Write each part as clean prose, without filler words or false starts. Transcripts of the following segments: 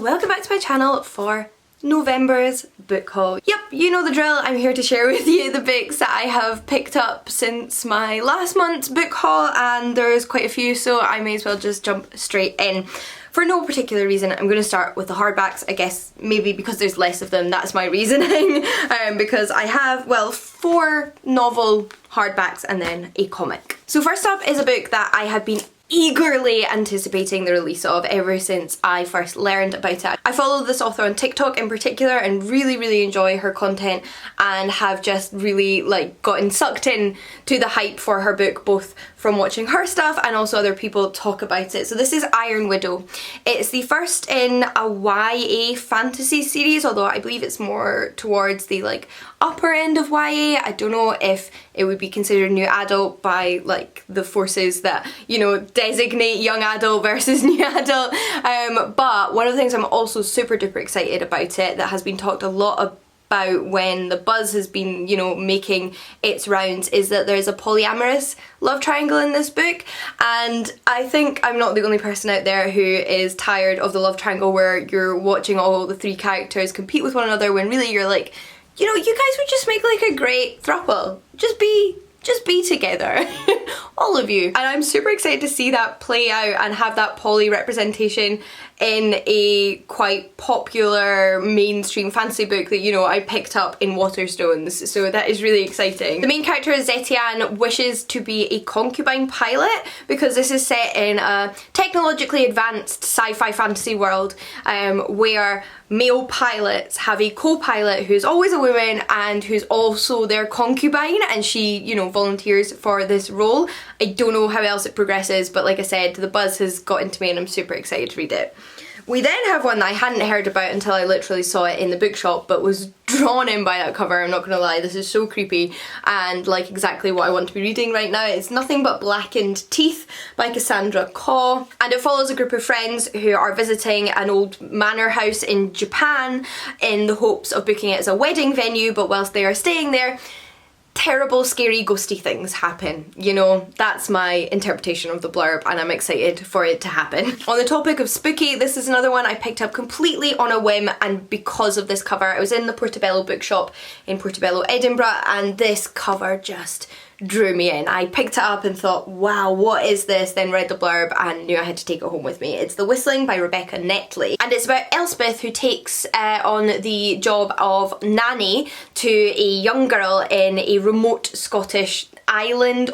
welcome back to my channel for November's book haul. Yep, you know the drill. I'm here to share with you the books that I have picked up since my last month's book haul, and there's quite a few, so I may as well just jump straight in. For no particular reason, I'm going to start with the hardbacks. I guess maybe because there's less of them, that's my reasoning. Because I have, well, 4 novel hardbacks and then a comic. So first up is a book that I have been eagerly anticipating the release of ever since I first learned about it. I follow this author on TikTok in particular and really enjoy her content, and have just really gotten sucked in to the hype for her book, both from watching her stuff and also other people talk about it. So this is Iron Widow. It's the first in a YA fantasy series, although I believe it's more towards the upper end of YA. I don't know if it would be considered new adult by the forces that, you know, designate young adult versus new adult. But one of the things I'm also super duper excited about it, that has been talked a lot about when the buzz has been, you know, making its rounds, is that there's a polyamorous love triangle in this book. And I think I'm not the only person out there who is tired of the love triangle where you're watching all the 3 characters compete with one another, when really you're like, you know, you guys would just make a great throuple. Just be together. All of you. And I'm super excited to see that play out and have that poly representation in a quite popular mainstream fantasy book that, you know, I picked up in Waterstones, so that is really exciting. The main character, Zetian, wishes to be a concubine pilot because this is set in a technologically advanced sci-fi fantasy world where male pilots have a co-pilot who's always a woman and who's also their concubine, and she, you know, volunteers for this role. I don't know how else it progresses, but like I said, the buzz has got into me and I'm super excited to read it. We then have one that I hadn't heard about until I literally saw it in the bookshop, but was drawn in by that cover. I'm not gonna lie, this is so creepy and exactly what I want to be reading right now. It's nothing but Blackened Teeth by Cassandra, and it follows a group of friends who are visiting an old manor house in Japan in the hopes of booking it as a wedding venue, but whilst they are staying there, terrible, scary, ghosty things happen. You know, that's my interpretation of the blurb, and I'm excited for it to happen. On the topic of spooky, this is another one I picked up completely on a whim and because of this cover. I was in the Portobello bookshop in Portobello, Edinburgh, and this cover just drew me in. I picked it up and thought, wow, what is this? Then read the blurb and knew I had to take it home with me. It's The Whistling by Rebecca Netley, and it's about Elspeth, who takes on the job of nanny to a young girl in a remote Scottish island,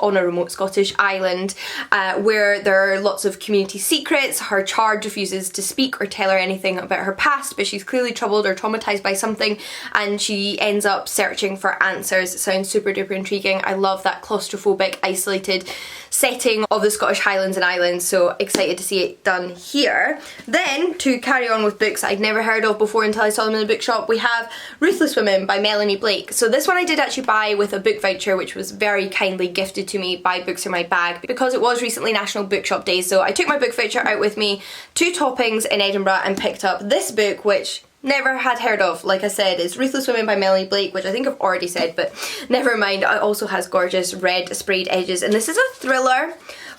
where there are lots of community secrets. Her charge refuses to speak or tell her anything about her past, but she's clearly troubled or traumatized by something, and she ends up searching for answers. It sounds super duper intriguing. I love that claustrophobic, isolated setting of the Scottish Highlands and Islands, so excited to see it done here. Then, to carry on with books I'd never heard of before until I saw them in the bookshop, we have Ruthless Women by Melanie Blake. So this one I did actually buy with a book voucher, which was very kindly gifted to me by Books in My Bag, because it was recently National Bookshop Day, so I took my book voucher out with me to Toppings in Edinburgh and picked up this book, which never had heard of. Like I said, it's Ruthless Women by Melanie Blake, which I think I've already said, but never mind. It also has gorgeous red sprayed edges, and this is a thriller,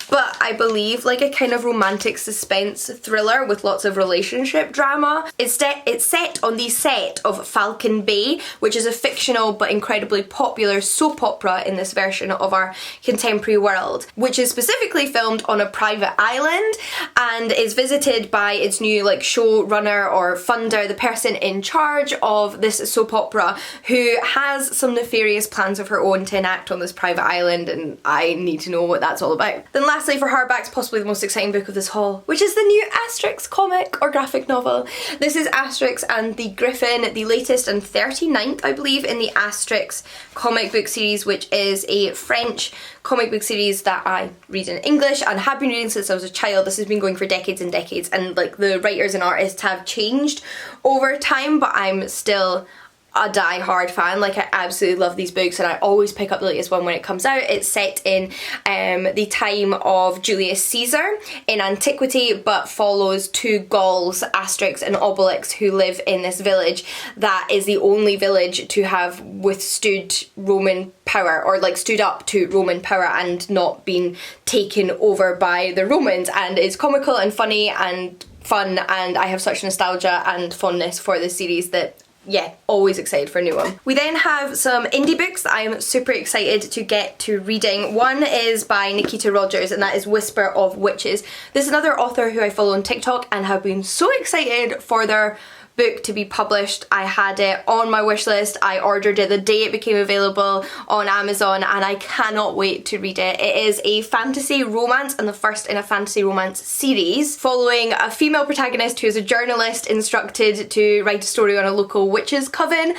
but I believe a kind of romantic suspense thriller with lots of relationship drama. It's set on the set of Falcon Bay, which is a fictional but incredibly popular soap opera in this version of our contemporary world, which is specifically filmed on a private island and is visited by its new showrunner or funder, the person in charge of this soap opera, who has some nefarious plans of her own to enact on this private island, and I need to know what that's all about. Then lastly, for hardbacks, possibly the most exciting book of this haul, which is the new Asterix comic or graphic novel. This is Asterix and the Griffin, the latest and 39th, I believe, in the Asterix comic book series, which is a French comic book series that I read in English and have been reading since I was a child. This has been going for decades and decades, and the writers and artists have changed over time, but I'm still a die-hard fan. I absolutely love these books and I always pick up the latest one when it comes out. It's set in the time of Julius Caesar in antiquity, but follows 2 Gauls, Asterix and Obelix, who live in this village that is the only village to have withstood Roman power, or stood up to Roman power and not been taken over by the Romans, and it's comical and funny and fun, and I have such nostalgia and fondness for this series that, yeah, always excited for a new one. We then have some indie books that I'm super excited to get to reading. One is by Nikita Rogers, and that is Whisper of Witches. This is another author who I follow on TikTok and have been so excited for their book to be published. I had it on my wish list. I ordered it the day it became available on Amazon, and I cannot wait to read it. It is a fantasy romance, and the first in a fantasy romance series, following a female protagonist who is a journalist instructed to write a story on a local witches' coven,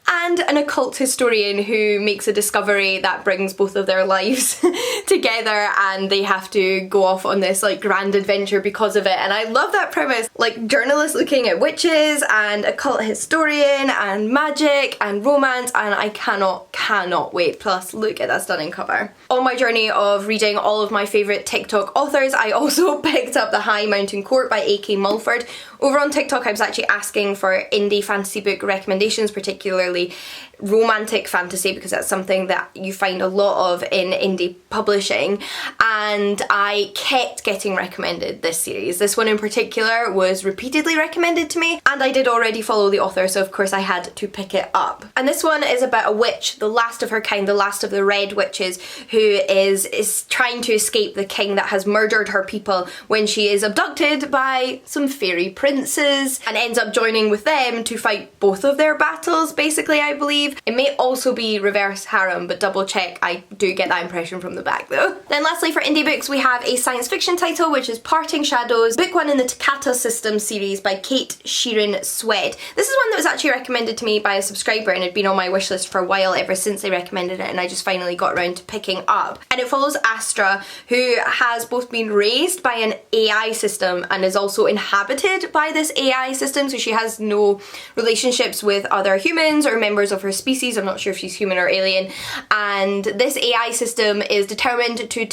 and an occult historian who makes a discovery that brings both of their lives together, and they have to go off on this like grand adventure because of it. And I love that premise, like journalists looking at witches and occult historian and magic and romance, and I cannot wait. Plus, look at that stunning cover. On my journey of reading all of my favourite TikTok authors, I also picked up The High Mountain Court by A.K. Mulford. Over on TikTok I was actually asking for indie fantasy book recommendations, particularly romantic fantasy, because that's something that you find a lot of in indie publishing, and I kept getting recommended this series. This one in particular was repeatedly recommended to me, and I did already follow the author, so of course I had to pick it up. And this one is about a witch, the last of her kind, the last of the Red Witches, who is trying to escape the king that has murdered her people when she is abducted by some fairy princes, and ends up joining with them to fight both of their battles, basically, I believe. It may also be reverse harem, but double check. I do get that impression from the back though. Then lastly, for indie books, we have a science fiction title, which is Parting Shadows, book 1 in the Takata System series by Kate Sheeran Swed. This is one that was actually recommended to me by a subscriber and had been on my wish list for a while ever since they recommended it, and I just finally got around to picking up. And it follows Astra, who has both been raised by an AI system and is also inhabited by this AI system, so she has no relationships with other humans or members of her species. I'm not sure if she's human or alien, and this AI system is determined to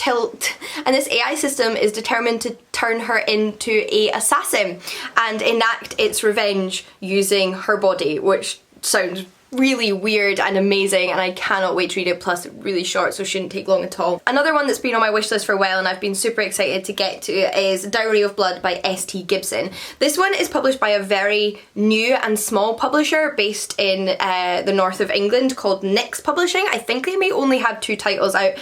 turn her into a assassin and enact its revenge using her body, which sounds really weird and amazing, and I cannot wait to read it. Plus it's really short, so it shouldn't take long at all. Another one that's been on my wish list for a while and I've been super excited to get to is Dowry of Blood by S.T. Gibson. This one is published by a very new and small publisher based in the north of England called Nyx Publishing. I think they may only have 2 titles out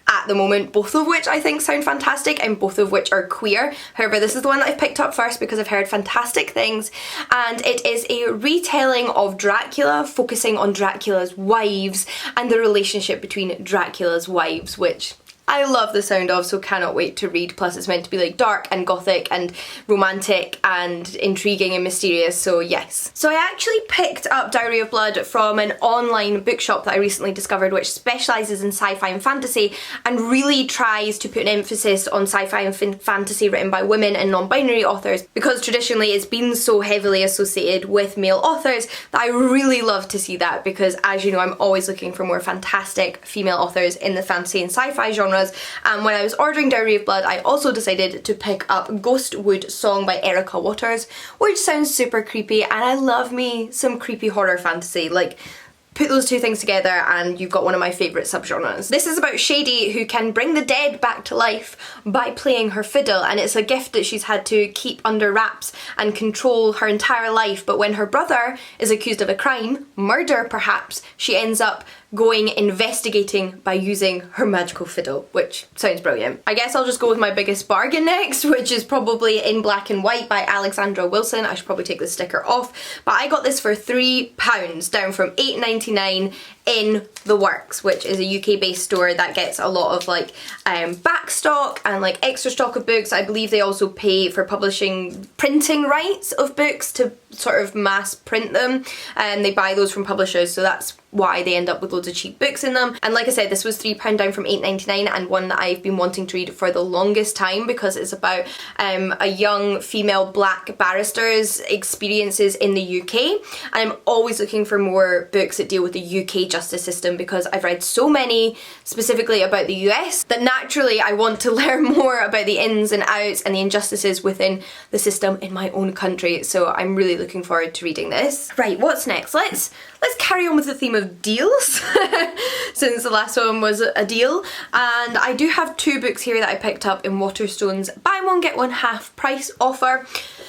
at the moment, both of which I think sound fantastic and both of which are queer. However, this is the one that I've picked up first because I've heard fantastic things, and it is a retelling of Dracula, focusing on Dracula's wives and the relationship between Dracula's wives, which I love the sound of, so cannot wait to read. Plus it's meant to be like dark and gothic and romantic and intriguing and mysterious, so yes. So I actually picked up Dowry of Blood from an online bookshop that I recently discovered, which specialises in sci-fi and fantasy and really tries to put an emphasis on sci-fi and fantasy written by women and non-binary authors, because traditionally it's been so heavily associated with male authors that I really love to see that, because as you know, I'm always looking for more fantastic female authors in the fantasy and sci-fi genre. And when I was ordering Dowry of Blood, I also decided to pick up Ghostwood Song by Erica Waters, which sounds super creepy, and I love me some creepy horror fantasy. Like, put those 2 things together and you've got one of my favourite subgenres. This is about Shady, who can bring the dead back to life by playing her fiddle, and it's a gift that she's had to keep under wraps and control her entire life, but when her brother is accused of a crime, murder perhaps, she ends up going investigating by using her magical fiddle, which sounds brilliant. I guess I'll just go with my biggest bargain next, which is probably In Black and White by Alexandra Wilson. I should probably take the sticker off, but I got this for £3, down from £8.99 in The Works, which is a UK based store that gets a lot of like back stock and like extra stock of books. I believe they also pay for printing rights of books to sort of mass print them, and they buy those from publishers, so that's why they end up with loads of cheap books in them. And like I said, this was £3 down from £8.99, and one that I've been wanting to read for the longest time, because it's about a young female black barrister's experiences in the UK, and I'm always looking for more books that deal with the UK justice system, because I've read so many specifically about the US that naturally I want to learn more about the ins and outs and the injustices within the system in my own country, so I'm really looking forward to reading this. Right, what's next? Let's carry on with the theme of deals since the last one was a deal. And I do have 2 books here that I picked up in Waterstone's buy one get one half price offer.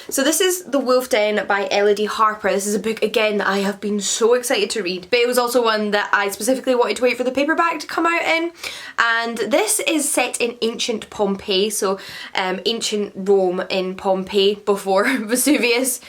So this is The Wolfdown by Elid Harper. This is a book, again, that I have been so excited to read. But it was also one that I specifically wanted to wait for the paperback to come out in. And this is set in ancient Pompeii, so ancient Rome in Pompeii before Vesuvius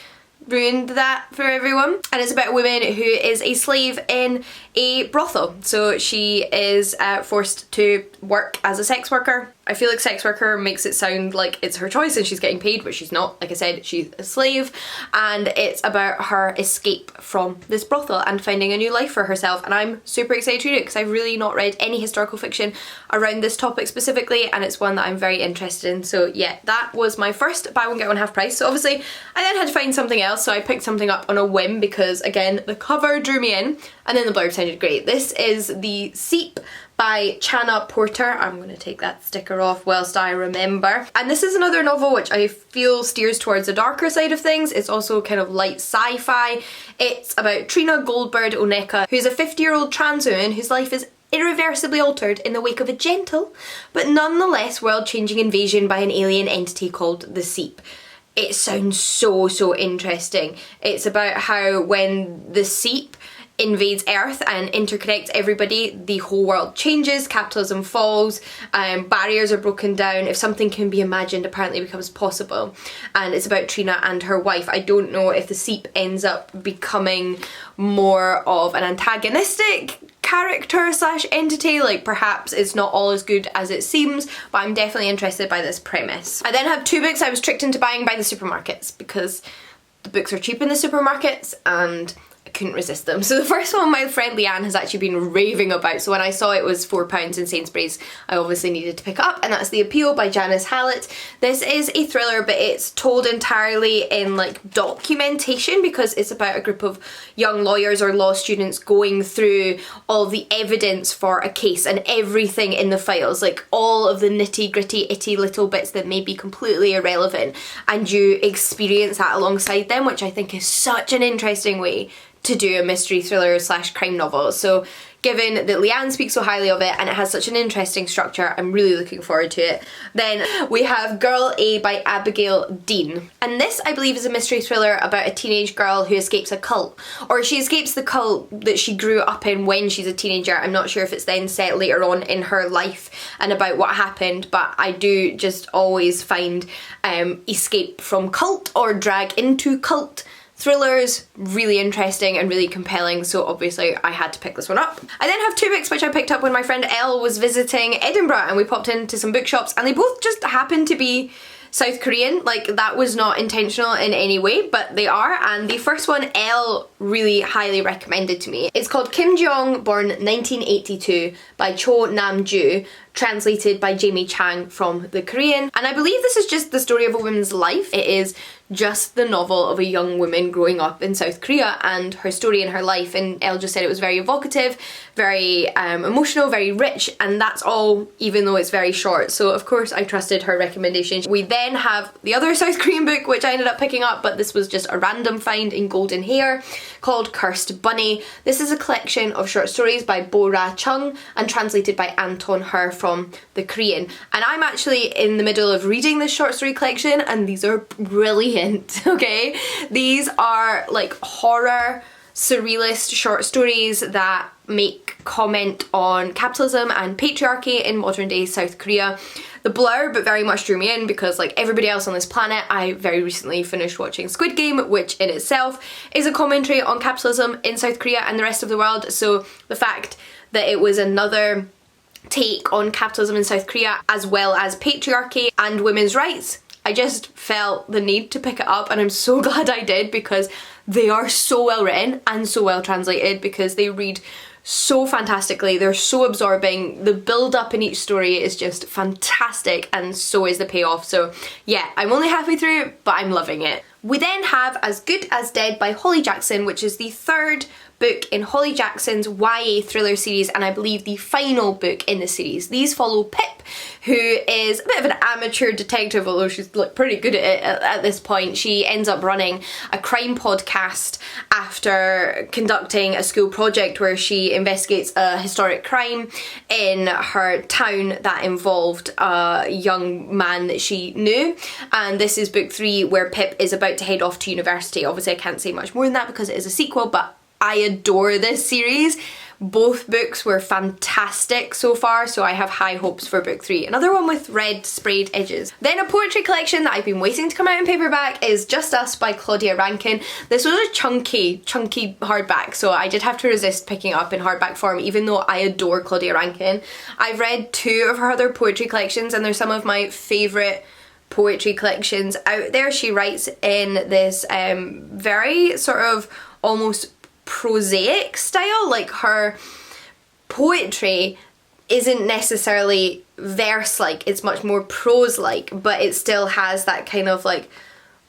ruined that for everyone. And it's about a woman who is a slave in a brothel. So she is forced to work as a sex worker. I feel like sex worker makes it sound like it's her choice and she's getting paid, but she's not. Like I said, she's a slave, and it's about her escape from this brothel and finding a new life for herself. And I'm super excited to read it because I've really not read any historical fiction around this topic specifically, and it's one that I'm very interested in. So yeah, that was my first buy one get one half price. So obviously I then had to find something else, so I picked something up on a whim because, again, the cover drew me in and then the blurb sounded great. This is the Seep by Channa Porter. I'm going to take that sticker off whilst I remember. And this is another novel which I feel steers towards the darker side of things. It's also kind of light sci-fi. It's about Trina Goldbird Oneka, who's a 50-year-old trans woman whose life is irreversibly altered in the wake of a gentle but nonetheless world-changing invasion by an alien entity called the Seep. It sounds so interesting. It's about how when the Seep invades Earth and interconnects everybody, the whole world changes, capitalism falls, barriers are broken down. If something can be imagined, apparently it becomes possible. And it's about Trina and her wife. I don't know if the Seep ends up becoming more of an antagonistic character slash entity, like perhaps it's not all as good as it seems, but I'm definitely interested by this premise. I then have 2 books I was tricked into buying by the supermarkets because the books are cheap in the supermarkets and I couldn't resist them. So the first one my friend Leanne has actually been raving about, so when I saw it was £4 in Sainsbury's, I obviously needed to pick up, and that's The Appeal by Janice Hallett. This is a thriller, but it's told entirely in like documentation because it's about a group of young lawyers or law students going through all the evidence for a case and everything in the files, like all of the nitty gritty itty little bits that may be completely irrelevant, and you experience that alongside them, which I think is such an interesting way to do a mystery thriller slash crime novel. So given that Leanne speaks so highly of it and it has such an interesting structure, I'm really looking forward to it. Then we have Girl A by Abigail Dean. And this, I believe, is a mystery thriller about a teenage girl who escapes a cult. Or she escapes the cult that she grew up in when she's a teenager. I'm not sure if it's then set later on in her life and about what happened, but I do just always find escape from cult or drag into cult thrillers really interesting and really compelling, so obviously I had to pick this one up. I then have 2 books which I picked up when my friend Elle was visiting Edinburgh, and we popped into some bookshops and they both just happened to be South Korean. Like, that was not intentional in any way, but they are. And the first one Elle really highly recommended to me. It's called Kim Jeong, born 1982, by Cho Nam-ju, translated by Jamie Chang from the Korean. And I believe this is just the story of a woman's life. It is just the novel of a young woman growing up in South Korea and her story and her life, and Elle just said it was very evocative, very emotional, very rich, and that's all, even though it's very short. So of course I trusted her recommendation. We then have the other South Korean book which I ended up picking up, but this was just a random find in Golden Hair, called Cursed Bunny. This is a collection of short stories by Bo Ra Chung and translated by Anton Her from the Korean. And I'm actually in the middle of reading this short story collection and these are brilliant, okay? These are like horror, surrealist short stories that make comment on capitalism and patriarchy in modern day South Korea. The blurb very much drew me in because, like everybody else on this planet, I very recently finished watching Squid Game, which in itself is a commentary on capitalism in South Korea and the rest of the world. So the fact that it was another take on capitalism in South Korea as well as patriarchy and women's rights, I just felt the need to pick it up, and I'm so glad I did because they are so well written and so well translated, because they read so fantastically, they're so absorbing, the build up in each story is just fantastic, and so is the payoff. So yeah, I'm only halfway through but I'm loving it. We then have As Good as Dead by Holly Jackson, which is the third book in Holly Jackson's YA thriller series, and I believe the final book in the series. These follow Pip, who is a bit of an amateur detective, although she's like pretty good at it at this point. She ends up running a crime podcast after conducting a school project where she investigates a historic crime in her town that involved a young man that she knew. And this is book 3, where Pip is about to head off to university. Obviously I can't say much more than that because it is a sequel, but I adore this series. Both books were fantastic so far, so I have high hopes for book 3. Another one with red sprayed edges. Then a poetry collection that I've been waiting to come out in paperback is Just Us by Claudia Rankine. This was a chunky hardback, so I did have to resist picking it up in hardback form, even though I adore Claudia Rankine. I've read 2 of her other poetry collections and they're some of my favourite poetry collections out there. She writes in this very sort of almost prosaic style. Like, her poetry isn't necessarily verse-like, it's much more prose-like, but it still has that kind of like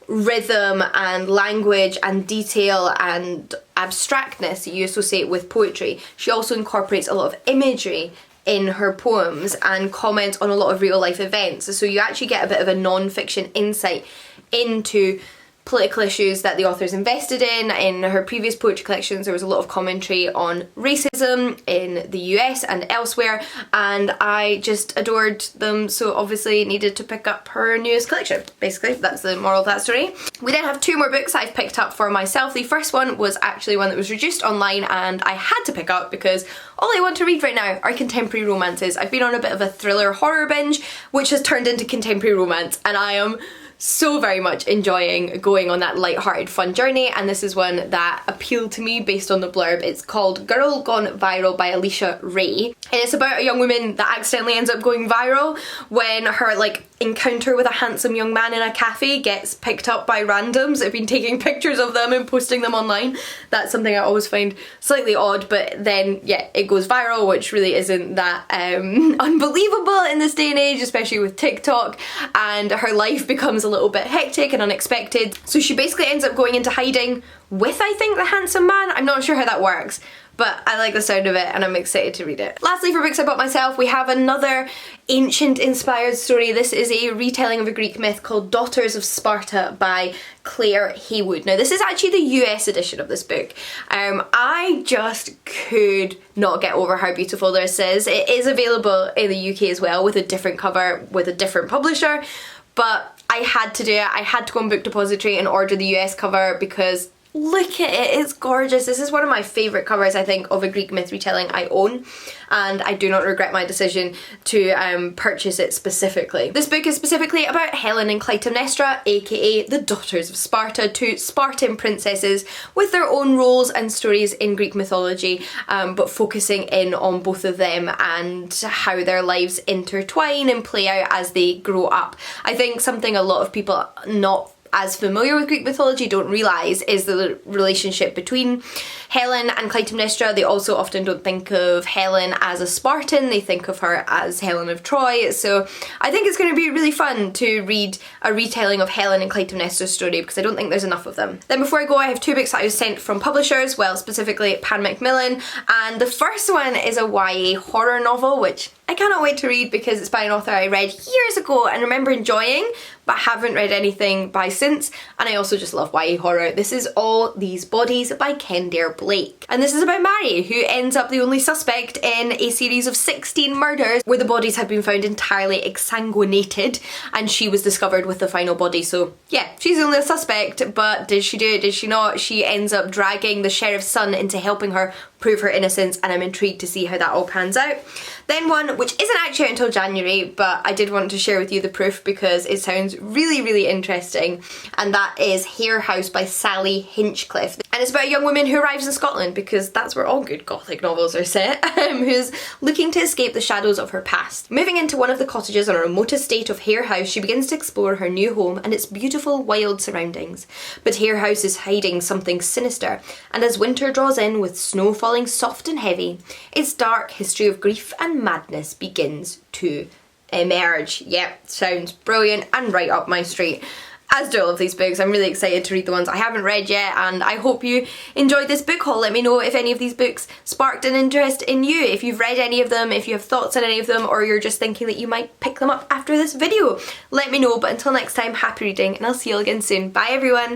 rhythm and language and detail and abstractness that you associate with poetry. She also incorporates a lot of imagery in her poems and comments on a lot of real life events, so you actually get a bit of a non-fiction insight into political issues that the author's invested in. In her previous poetry collections there was a lot of commentary on racism in the US and elsewhere, and I just adored them, so obviously needed to pick up her newest collection. Basically, that's the moral of that story. We then have 2 more books I've picked up for myself. The first one was actually one that was reduced online and I had to pick up because all I want to read right now are contemporary romances. I've been on a bit of a thriller horror binge which has turned into contemporary romance, and I am so very much enjoying going on that light-hearted fun journey, and this is one that appealed to me based on the blurb. It's called Girl Gone Viral by Alicia Ray, and it's about a young woman that accidentally ends up going viral when her like encounter with a handsome young man in a cafe gets picked up by randoms that have been taking pictures of them and posting them online. That's something I always find slightly odd, but then yeah, it goes viral, which really isn't that unbelievable in this day and age, especially with TikTok, and her life becomes a little bit hectic and unexpected. So she basically ends up going into hiding with, I think, the handsome man. I'm not sure how that works, but I like the sound of it and I'm excited to read it. Lastly, for books I bought myself, we have another ancient inspired story. This is a retelling of a Greek myth called Daughters of Sparta by Claire Haywood. Now this is actually the US edition of this book. I just could not get over how beautiful this is. It is available in the UK as well with a different cover with a different publisher, but I had to do it. I had to go on Book Depository and order the US cover because look at it, it's gorgeous. This is one of my favourite covers, I think, of a Greek myth retelling I own, and I do not regret my decision to purchase it specifically. This book is specifically about Helen and Clytemnestra, aka the Daughters of Sparta, 2 Spartan princesses with their own roles and stories in Greek mythology, but focusing in on both of them and how their lives intertwine and play out as they grow up. I think something a lot of people not as familiar with Greek mythology don't realise is the relationship between Helen and Clytemnestra. They also often don't think of Helen as a Spartan, they think of her as Helen of Troy, so I think it's going to be really fun to read a retelling of Helen and Clytemnestra's story because I don't think there's enough of them. Then before I go, I have 2 books that I was sent from publishers, well specifically Pan Macmillan, and the first one is a YA horror novel which I cannot wait to read because it's by an author I read years ago and remember enjoying, but haven't read anything by since, and I also just love YA horror. This is All These Bodies by Kender Blake, and this is about Mary, who ends up the only suspect in a series of 16 murders where the bodies have been found entirely exsanguinated, and she was discovered with the final body. So yeah, she's the only suspect, but did she do it, did she not? She ends up dragging the sheriff's son into helping her prove her innocence, and I'm intrigued to see how that all pans out. Then one which isn't actually out until January, but I did want to share with you the proof because it sounds really interesting, and that is Hare House by Sally Hinchcliffe. And it's about a young woman who arrives in Scotland, because that's where all good gothic novels are set, who's looking to escape the shadows of her past. Moving into one of the cottages on a remote estate of Hare House, she begins to explore her new home and its beautiful wild surroundings. But Hare House is hiding something sinister, and as winter draws in with snow falling soft and heavy, its dark history of grief and madness begins to emerge. Yep, sounds brilliant and right up my street. As do all of these books. I'm really excited to read the ones I haven't read yet, and I hope you enjoyed this book haul. Let me know if any of these books sparked an interest in you, if you've read any of them, if you have thoughts on any of them, or you're just thinking that you might pick them up after this video. Let me know, but until next time, happy reading, and I'll see you all again soon. Bye everyone!